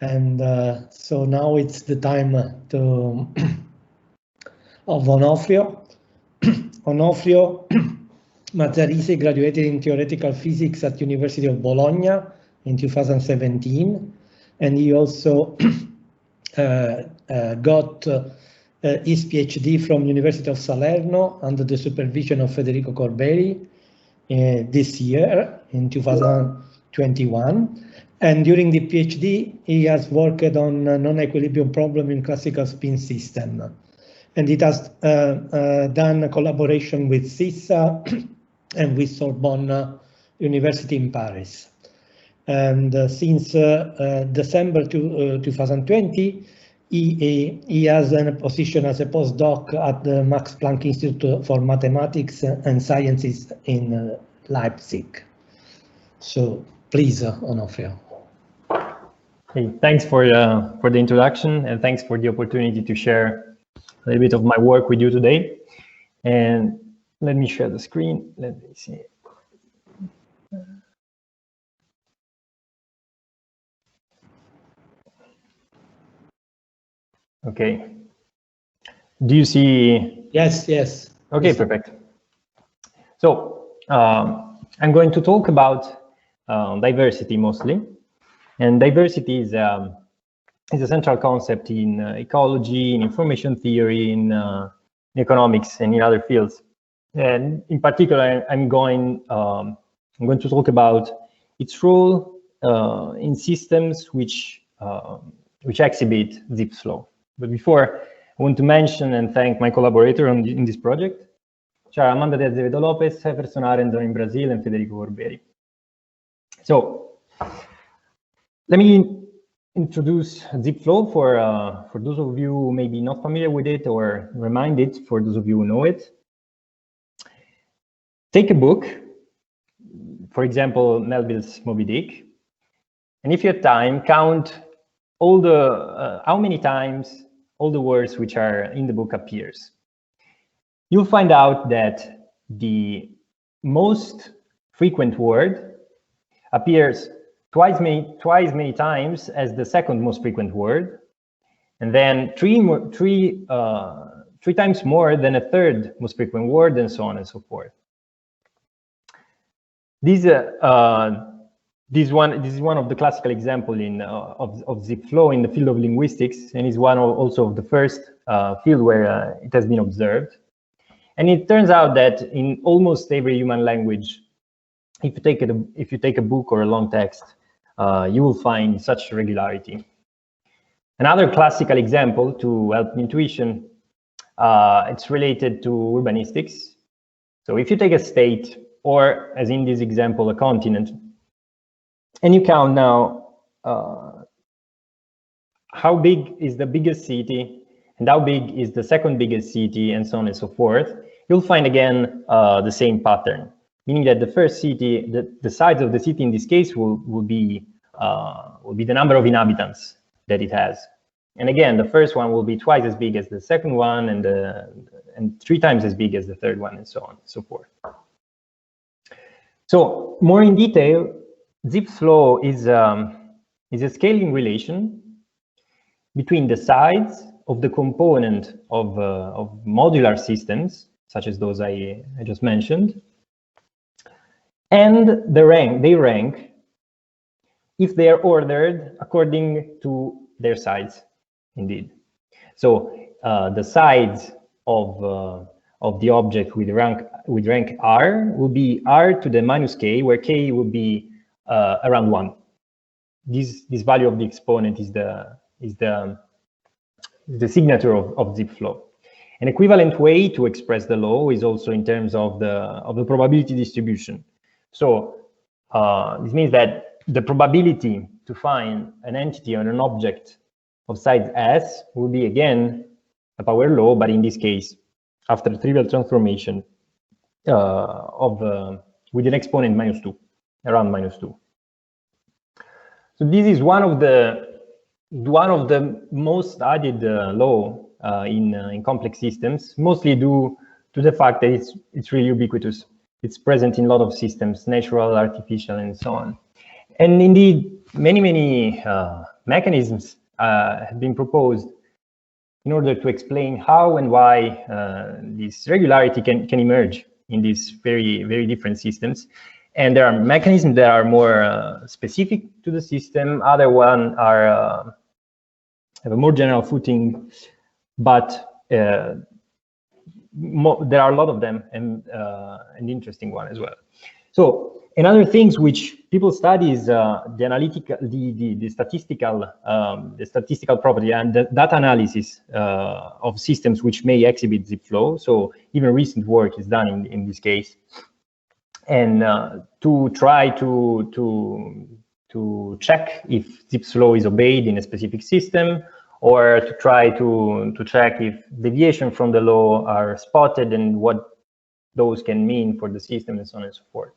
And so now it's the time of Onofrio. Onofrio Mazzarisi graduated in theoretical physics at University of Bologna in 2017, and he also got his PhD from University of Salerno under the supervision of Federico Corberi this year in 2021. And during the PhD, he has worked on non-equilibrium problem in classical spin system. And it has done a collaboration with CISA and with Sorbonne University in Paris. And since December 2020, he has a position as a postdoc at the Max Planck Institute for Mathematics and Sciences in Leipzig. So please, Onofrio. Hey, thanks for the introduction, and thanks for the opportunity to share a little bit of my work with you today. And let me share the screen. Let me see. Okay. Do you see? Yes, yes. Okay, perfect. So I'm going to talk about diversity mostly. And diversity is a central concept in ecology, in information theory, in economics, and in other fields. And in particular, I'm going to talk about its role in systems which exhibit Zipf flow. But before, I want to mention and thank my collaborator in this project, Amanda de Azevedo Lopez, Jefferson Arendon in Brazil, and Federico Corberi. So let me introduce Zipf flow for those of you who may be not familiar with it, or remind it for those of you who know it. Take a book, for example, Melville's Moby Dick, and if you have time, count all the how many times all the words which are in the book appears. You'll find out that the most frequent word appears twice many times as the second most frequent word, and then three times more than a third most frequent word, and so on and so forth. This is one of the classical examples of Zipf flow in the field of linguistics, and is one also of the first field where it has been observed. And it turns out that in almost every human language, if you take a book or a long text, you will find such regularity. Another classical example to help intuition, it's related to urbanistics. So if you take a state, or as in this example, a continent, and you count now how big is the biggest city and how big is the second biggest city, and so on and so forth, you'll find again the same pattern, meaning that the first city, the size of the city in this case will be the number of inhabitants that it has. And again, the first one will be twice as big as the second one, and 3 times as big as the third one, and so on and so forth. So more in detail, Zipf flow is a scaling relation between the size of the component of modular systems, such as those I just mentioned, and they rank if they are ordered according to their size, indeed. So the size of the object with rank R will be R to the minus K, where K will be around 1. This value of the exponent is the signature of Zipf flow. An equivalent way to express the law is also in terms of the probability distribution. So this means that the probability to find an entity or an object of size S will be again a power law, but in this case, after trivial transformation with an exponent -2, around -2. So this is one of the most studied law in complex systems, mostly due to the fact that it's really ubiquitous. It's present in a lot of systems, natural, artificial, and so on. And indeed, many mechanisms have been proposed in order to explain how and why this regularity can emerge in these very different systems. And there are mechanisms that are more specific to the system. Other ones are have a more general footing, but there are a lot of them, and an interesting one as well. So another things which people study is the analytical, the statistical property and the data analysis of systems which may exhibit Zipf flow. So even recent work is done in this case, and to try to check if Zipf flow is obeyed in a specific system, or to try to check if deviation from the law are spotted and what those can mean for the system, and so on and so forth.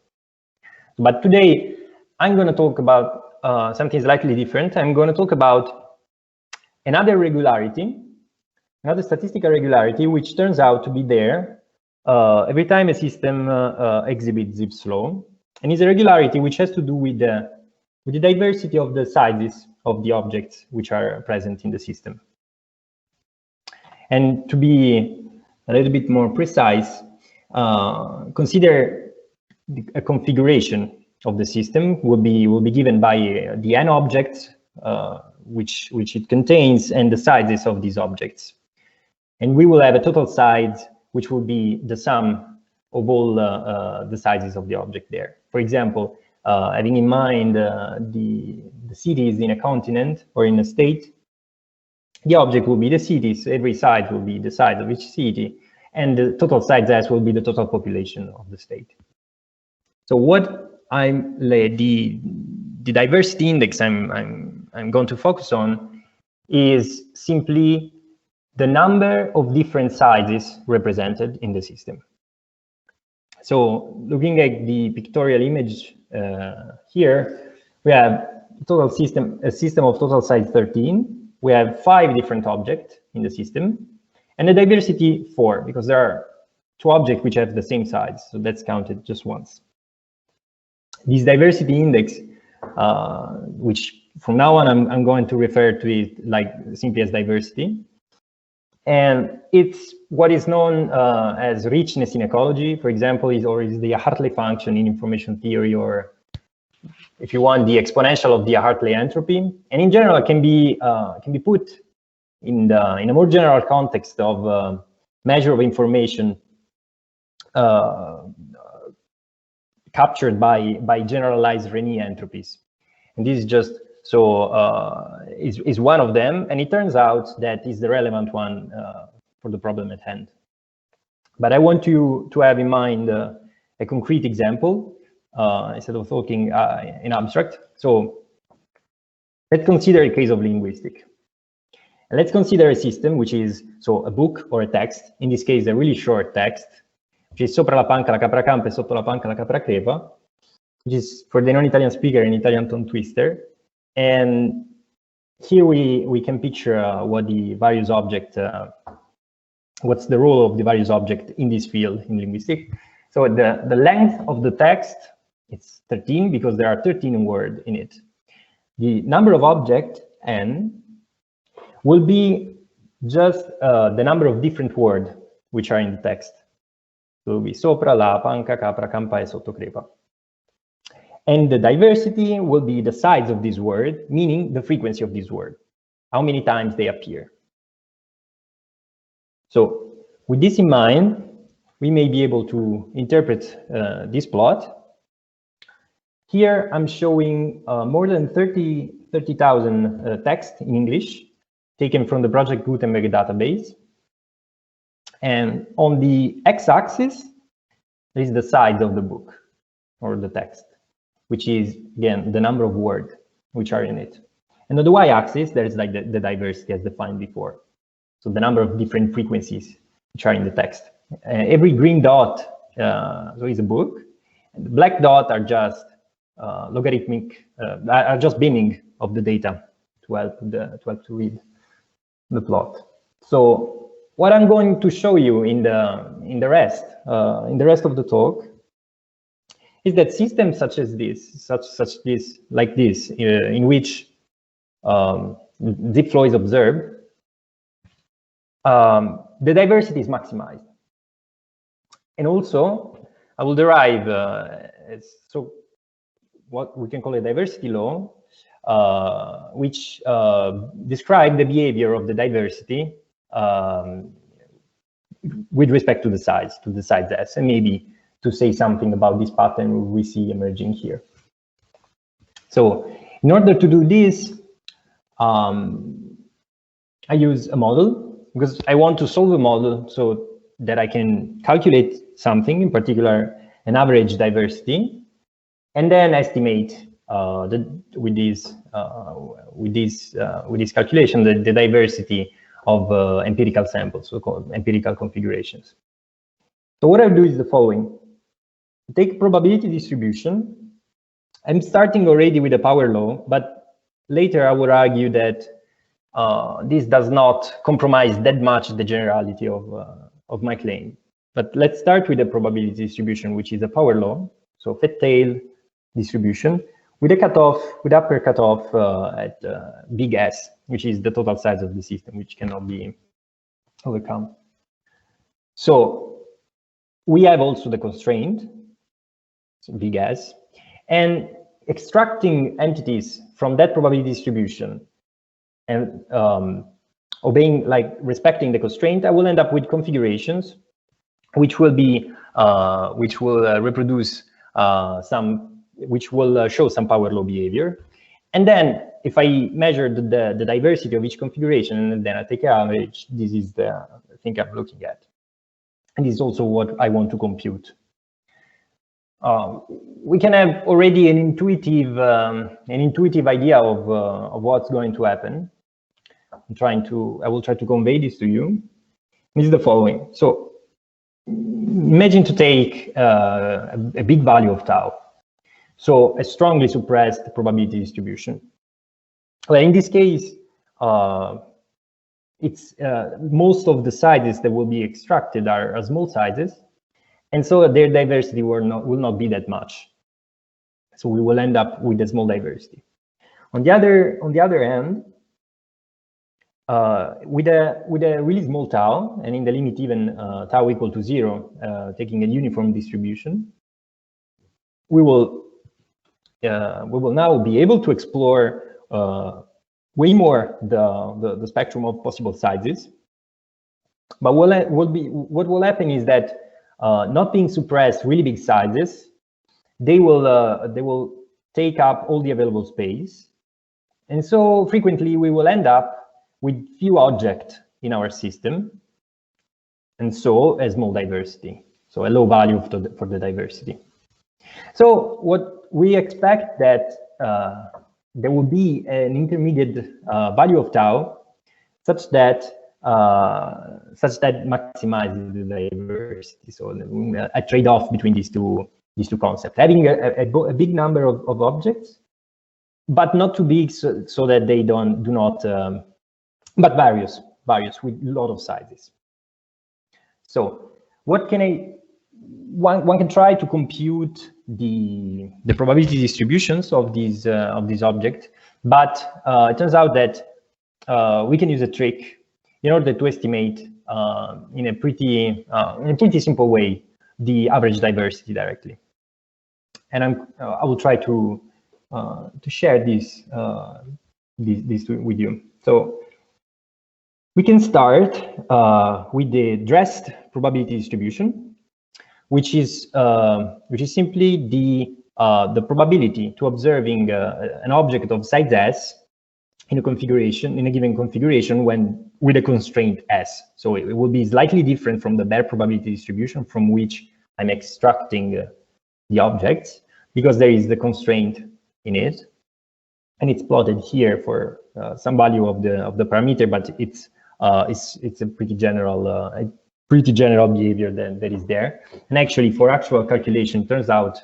But today, I'm going to talk about something slightly different. I'm going to talk about another regularity, another statistical regularity, which turns out to be there every time a system exhibits Zipf flow. And it's a regularity which has to do with the diversity of the sizes of the objects which are present in the system. And to be a little bit more precise, consider a configuration of the system will be given by the n objects which it contains and the sizes of these objects. And we will have a total size which will be the sum of all the sizes of the object there. For example, having in mind the cities in a continent or in a state, the object will be the cities, every size will be the size of each city, and the total size S will be the total population of the state. So what the diversity index I'm going to focus on is simply the number of different sizes represented in the system. So looking at the pictorial image here, we have a system of total size 13. We have 5 different objects in the system, and the diversity 4, because there are 2 objects which have the same size, so that's counted just once. This diversity index, which from now on I'm going to refer to it like simply as diversity, and it's what is known as richness in ecology, for example, is the Hartley function in information theory, or if you want, the exponential of the Hartley entropy. And in general, it can be put in a more general context of measure of information captured by generalized Rényi entropies. And this is just so is one of them, and it turns out that is the relevant one for the problem at hand. But I want you to have in mind a concrete example instead of talking in abstract. So let's consider a case of linguistics. And let's consider a system which is a book or a text, in this case a really short text, which is sopra la panca la capra campa e sotto la panca la capra crepa, which is, for the non-Italian speaker, an Italian tongue twister. And here we can picture what the various object, what's the role of the various object in this field in linguistics. So the length of the text, it's 13 because there are 13 words in it. The number of objects, n, will be just the number of different words which are in the text. So it will be sopra, la, panca, capra, campa, e sotto, crepa. And the diversity will be the size of this word, meaning the frequency of this word, how many times they appear. So with this in mind, we may be able to interpret this plot. Here I'm showing more than 30,000 texts in English, taken from the Project Gutenberg database. And on the x-axis, there is the size of the book or the text, which is, again, the number of words which are in it. And on the y-axis, there is like the diversity as defined before. So the number of different frequencies which are in the text. Every green dot so is a book. And the black dot are just logarithmic, are just binning of the data to help to read the plot. So what I'm going to show you in the rest of the talk is that systems such as this, like this, in which Zipf flow is observed, the diversity is maximized. And also, I will derive so what we can call a diversity law, which describe the behavior of the diversity with respect to the size S, and maybe to say something about this pattern we see emerging here. So in order to do this, I use a model because I want to solve a model so that I can calculate something, in particular an average diversity, and then estimate with this calculation the diversity of empirical samples, so-called empirical configurations. So what I do is the following: take probability distribution. I'm starting already with a power law, but later I would argue that this does not compromise that much the generality of my claim. But let's start with the probability distribution, which is a power law, so fat tail distribution, with a cutoff, with upper cutoff at big S, which is the total size of the system, which cannot be overcome. So we have also the constraint, so big S, and extracting entities from that probability distribution and obeying, like respecting the constraint, I will end up with configurations which will be reproduce which will show some power law behavior. And then if I measure the diversity of each configuration and then I take an average, this is the thing I'm looking at. And this is also what I want to compute. We can have already an intuitive idea of what's going to happen. I will try to convey this to you. This is the following. So imagine to take a big value of tau. So a strongly suppressed probability distribution. Well, in this case, it's most of the sizes that will be extracted are small sizes, and so their diversity will not be that much. So we will end up with a small diversity. On the other hand, with a really small tau, and in the limit even tau equal to 0, taking a uniform distribution, we will now be able to explore way more the spectrum of possible sizes. But what will happen is that not being suppressed really big sizes, they will take up all the available space, and so frequently we will end up with few objects in our system, and so a small diversity, so a low value for the diversity. So what we expect that there will be an intermediate value of tau such that maximizes the diversity. So a trade-off between these two concepts, having a big number of objects, but not too big so that they do not, but various with a lot of sizes. So what can one can try to compute the probability distributions of these objects, but it turns out that we can use a trick in order to estimate in a pretty simple way the average diversity directly. And I will try to share this with you. So we can start with the dressed probability distribution, which is simply the probability to observing an object of size S in a given configuration with a constraint S. So it will be slightly different from the bare probability distribution from which I'm extracting the objects, because there is the constraint in it, and it's plotted here for some value of the parameter, but it's a pretty general behavior that is there. And actually, for actual calculation, it turns out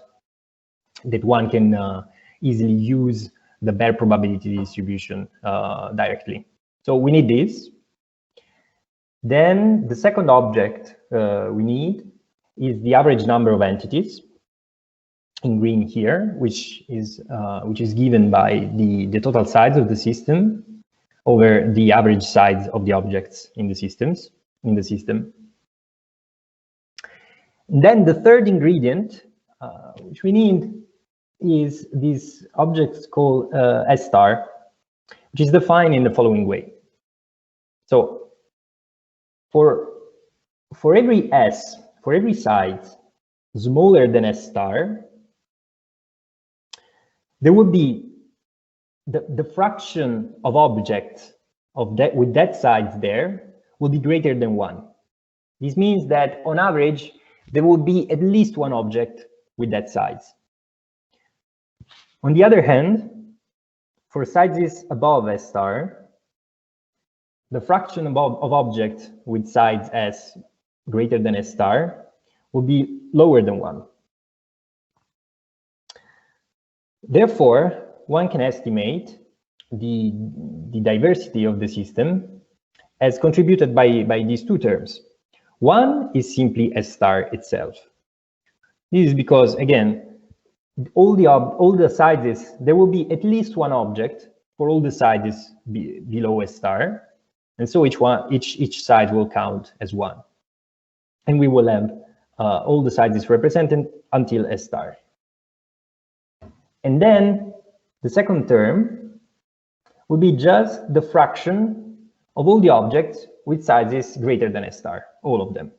that one can easily use the bare probability distribution directly. So we need this. Then the second object we need is the average number of entities. in green here, which is given by the total size of the system over the average size of the objects in the system. Then the third ingredient, which we need, is this object called S star, which is defined in the following way. So for every S, for every size smaller than S star, there would be the fraction of objects with that size there will be greater than 1. This means that on average, there will be at least one object with that size. On the other hand, for sizes above S star, the fraction of objects with size S greater than S star will be lower than 1. Therefore, one can estimate the diversity of the system as contributed by these two terms. One is simply S star itself. This is because, again, all the sizes, there will be at least one object for all the sizes below S star, and so each size will count as 1. And we will have all the sizes represented until S star. And then the second term will be just the fraction of all the objects with sizes greater than S star, all of them.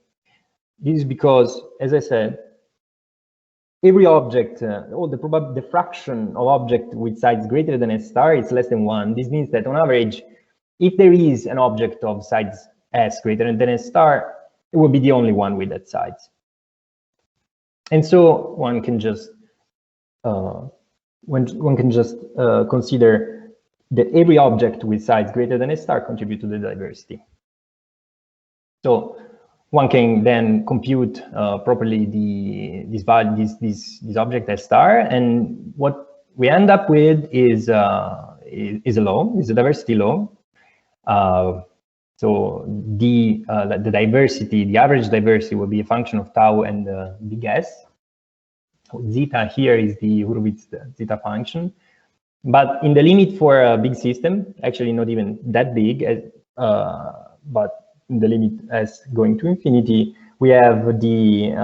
This is because, as I said, every object, the fraction of object with size greater than S star is less than 1. This means that on average, if there is an object of size S greater than S star, it will be the only one with that size. And so one can just consider that every object with size greater than S star contributes to the diversity. So one can then compute properly this object S star, and what we end up with is a law, is a diversity law. So the diversity, the average diversity, will be a function of tau and big S. Zeta here is the Hurwitz zeta function, but in the limit for a big system, actually not even that big, but in the limit as going to infinity, we have the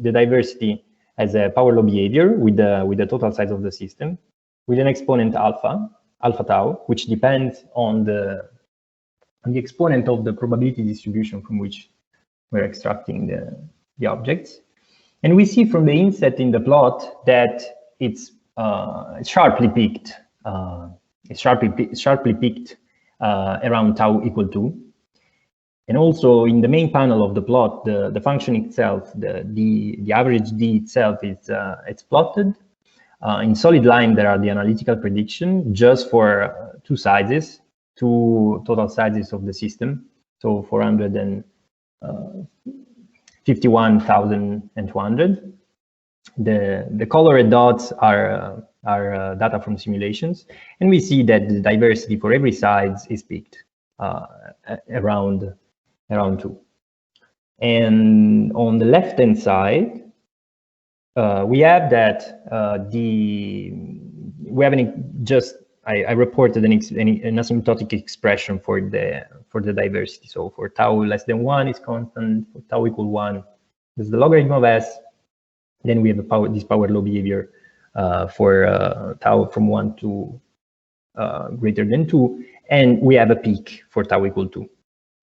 diversity as a power law behavior with the total size of the system, with an exponent alpha tau, which depends on the exponent of the probability distribution from which we're extracting the objects. And we see from the inset in the plot that it's sharply peaked. It's sharply peaked around tau equal 2. And also in the main panel of the plot, the function itself, the average D itself is it's plotted. In solid line, there are the analytical prediction just for two sizes, two total sizes of the system. So 451,200. The colored dots are data from simulations, and we see that the diversity for every size is peaked around 2. And on the left-hand side, we have that I reported an asymptotic expression for the diversity. So for tau less than 1 is constant, for tau equal 1 is the logarithm of S. Then we have this power law behavior for tau from 1 to greater than 2, and we have a peak for tau equal 2.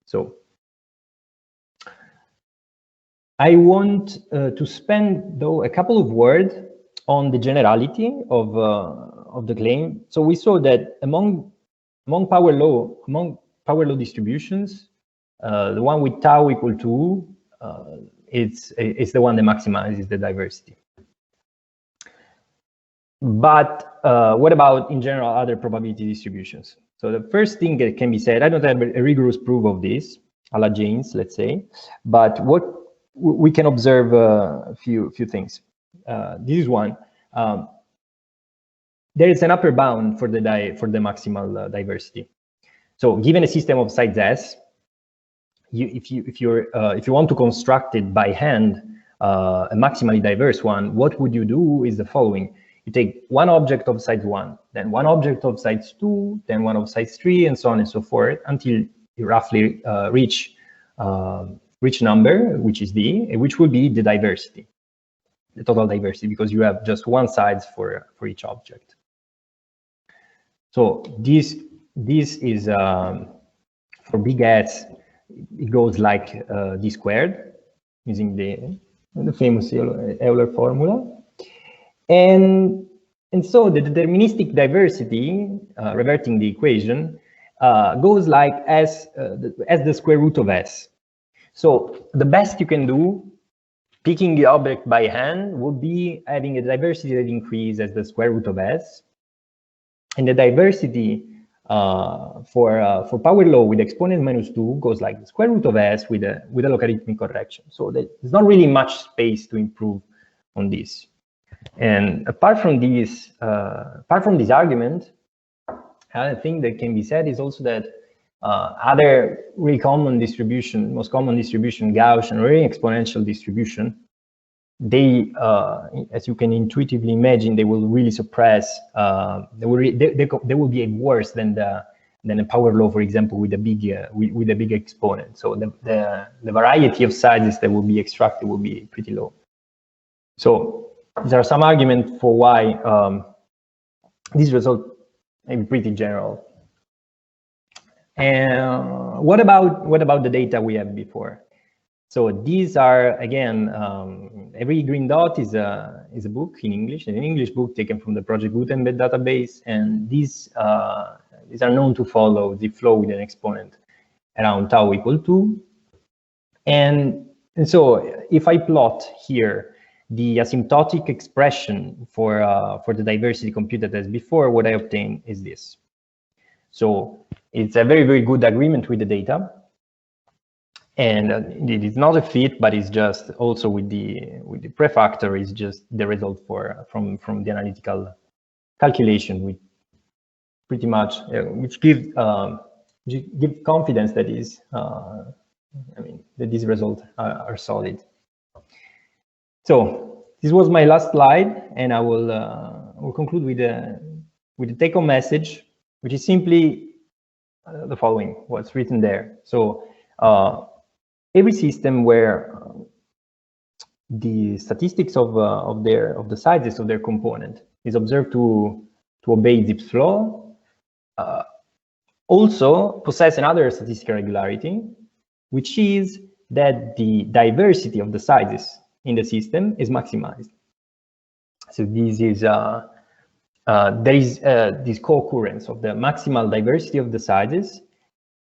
So I want to spend, though, a couple of words on the generality of the claim. So we saw that among power law distributions, the one with tau equal 2 it's the one that maximizes the diversity. But what about, in general, other probability distributions? So the first thing that can be said, I don't have a rigorous proof of this, a la James, let's say, but what we can observe a few things. This is one. There is an upper bound for the maximal diversity. So given a system of size S, if you want to construct it by hand a maximally diverse one, what would you do is the following. You take one object of size 1, then one object of size 2, then one of size 3, and so on and so forth, until you roughly reach number, which is D, which will be the diversity, the total diversity, because you have just one size for each object. So this is for big S, it goes like D squared, using the famous Euler formula. And so the deterministic diversity, reverting the equation, goes like as the square root of S. So the best you can do, picking the object by hand, would be having a diversity that increases as the square root of S. And the diversity for power law with exponent -2 goes like the square root of S with a logarithmic correction. So there's not really much space to improve on this. And apart from this argument, another thing that can be said is also that other really common distribution, most common distribution, Gaussian or any exponential distribution, they, as you can intuitively imagine, they will really suppress. They will be worse than a power law, for example, with a big exponent. So the variety of sizes that will be extracted will be pretty low. So there are some arguments for why this result may be pretty general. And what about the data we had before? So these are, again, every green dot is a book in English, an English book taken from the Project Gutenberg database, and these are known to follow the flow with an exponent around tau equal 2. And so if I plot here the asymptotic expression for the diversity computed as before, what I obtain is this. So it's a very, very good agreement with the data. And it is not a fit, but it's just also with the prefactor is just the result from the analytical calculation, with pretty much which give confidence that is that these results are solid. So this was my last slide, and I will conclude with the take-home message, which is simply the following: what's written there. So every system where the statistics of the sizes of their component is observed to obey Zipf's law also possess another statistical regularity, which is that the diversity of the sizes in the system is maximized. So this is there is this co-occurrence of the maximal diversity of the sizes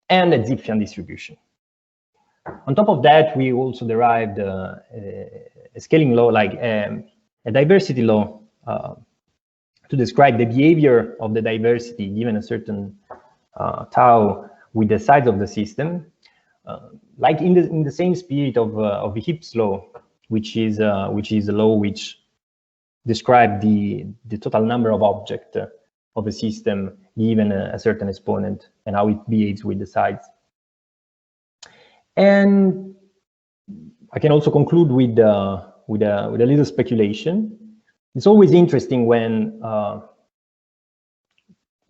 and a Zipfian distribution. On top of that, we also derived a scaling law, like a diversity law, to describe the behavior of the diversity given a certain tau with the size of the system, like in the same spirit of the Heaps law, which is a law which describes the total number of objects of a system given a certain exponent and how it behaves with the size. And I can also conclude with a little speculation. It's always interesting when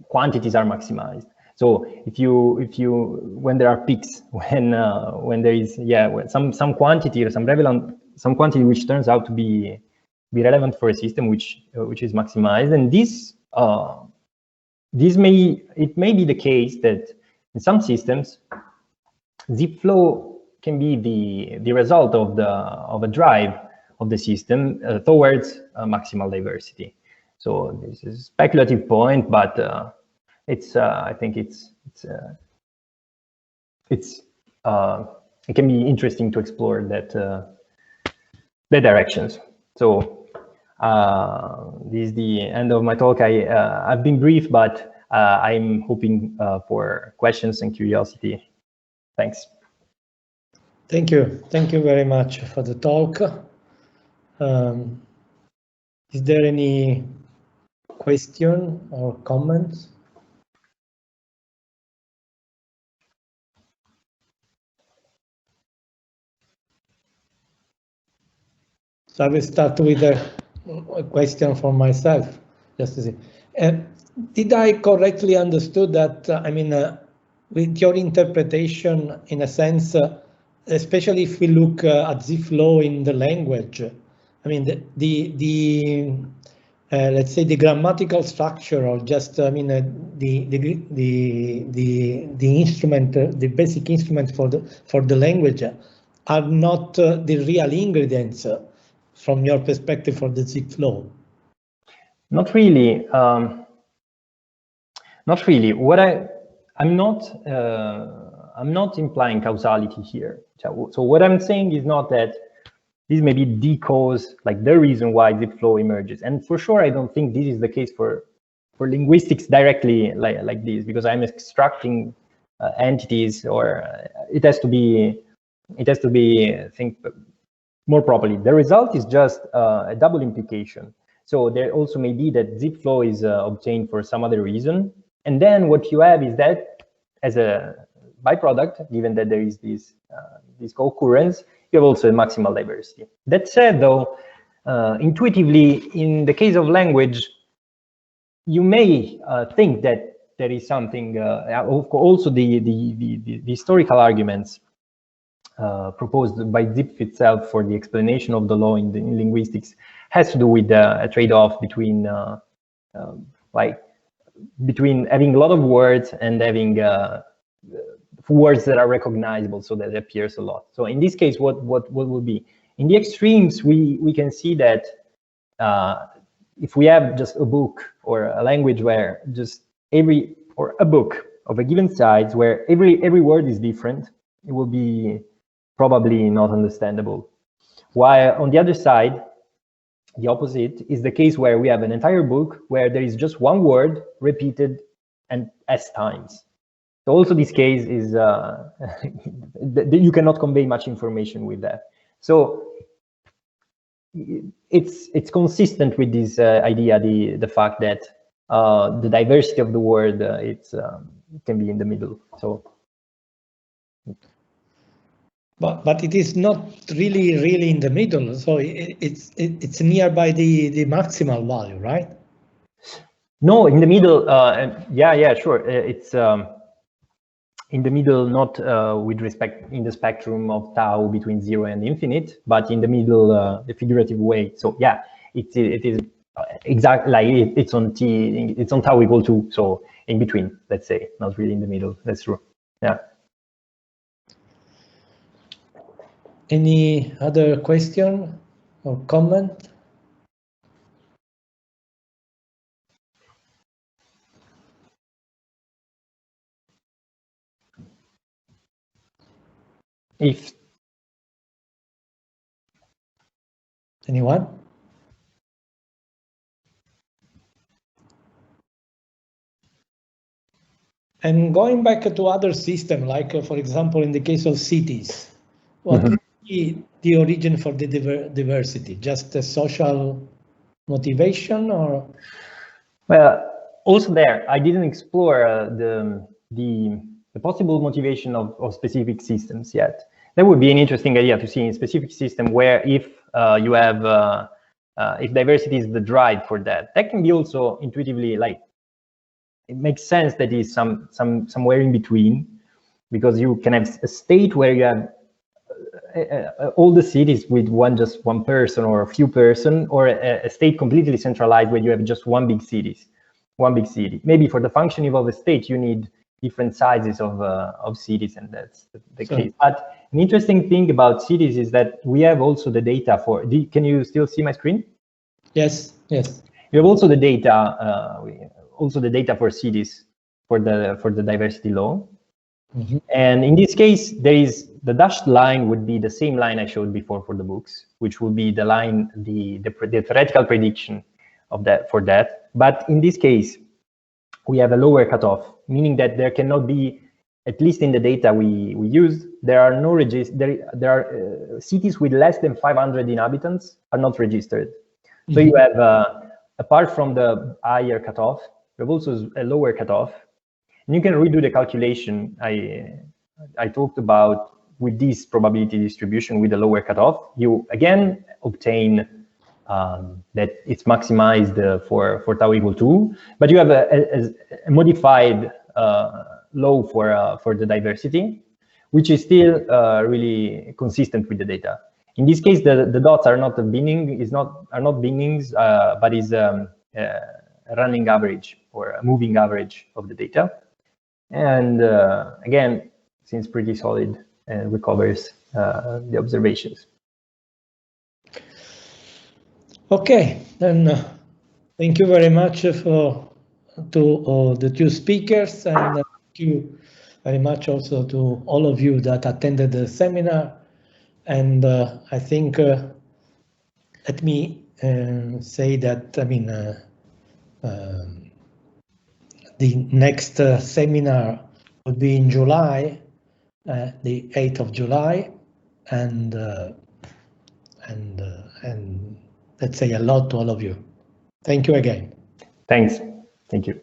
quantities are maximized. So when there are peaks, when there is some quantity or some quantity which turns out to be relevant for a system which is maximized, and it may be the case that in some systems Zipf flow can be the result of a drive of the system towards maximal diversity. So this is a speculative point, but I think it can be interesting to explore the directions. So this is the end of my talk. I've been brief, but I'm hoping for questions and curiosity. Thanks. Thank you. Thank you very much for the talk. Is there any question or comments? So I will start with a question for myself, just to see. Did I correctly understood that, with your interpretation, in a sense, especially if we look at Zipf law in the language, I mean, let's say the grammatical structure, or just the instrument, the basic instrument for the language, are not the real ingredients from your perspective for the Zipf law? Not really. Not really. I'm not implying causality here. So what I'm saying is not that this may be the cause, like the reason why Zipf flow emerges. And for sure, I don't think this is the case for linguistics directly like this, because I'm extracting entities, or it has to be think more properly. The result is just a double implication. So there also may be that Zipf flow is obtained for some other reason. And then what you have is that as a byproduct, given that there is this co-occurrence, you have also a maximal diversity. That said, though, intuitively, in the case of language, you may think that there is something, also the historical arguments proposed by Zipf itself for the explanation of the law in linguistics has to do with a trade-off between between having a lot of words and having words that are recognizable, so that it appears a lot. So in this case, what would be? In the extremes, we can see that if we have just a book or a language where just a book of a given size where every word is different, it will be probably not understandable. While on the other side, the opposite is the case where we have an entire book where there is just one word repeated and S times. So also this case is you cannot convey much information with that. So it's consistent with this idea, the fact that the diversity of the word it can be in the middle. So. But it is not really in the middle, so it's nearby the maximal value, right? No, in the middle. Yeah, sure. It's in the middle, not with respect in the spectrum of tau between 0 and infinite, but in the middle, the figurative way. So yeah, it is exactly like it's on t. It's on tau equal to, so in between. Let's say, not really in the middle. That's true. Yeah. Any other question or comment? If anyone? And going back to other systems, like for example, in the case of cities, what would be the origin for the diversity? Just a social motivation, or? Well, also there, I didn't explore the possible motivation of specific systems yet. That would be an interesting idea to see in a specific system where if you have if diversity is the drive for that. That can be also intuitively it makes sense that is somewhere in between, because you can have a state where you have all the cities with just one person or a few person, or a state completely centralized where you have just one big city. Maybe for the functioning of a state, you need different sizes of cities, and that's the case. But an interesting thing about cities is that we have also the data for. Can you still see my screen? Yes. You have also the data for cities for the diversity law. Mm-hmm. And in this case, there is the dashed line would be the same line I showed before for the books, which would be the line, the theoretical prediction of that for that. But in this case, we have a lower cutoff, meaning that there cannot be, at least in the data we used, there are no there are cities with less than 500 inhabitants are not registered. Mm-hmm. So you have, apart from the higher cutoff, you have also a lower cutoff. And you can redo the calculation I talked about with this probability distribution with a lower cutoff, you again obtain that it's maximized for tau equal 2, but you have a modified low for the diversity, which is still really consistent with the data. In this case, the dots are not bindings, but is a running average or a moving average of the data. And again, seems pretty solid and recovers the observations. Okay, then thank you very much to the two speakers, and thank you very much also to all of you that attended the seminar. And I think let me say that the next seminar will be in July, the 8th of July, and let's say a lot to all of you. Thank you again. Thanks. Thank you.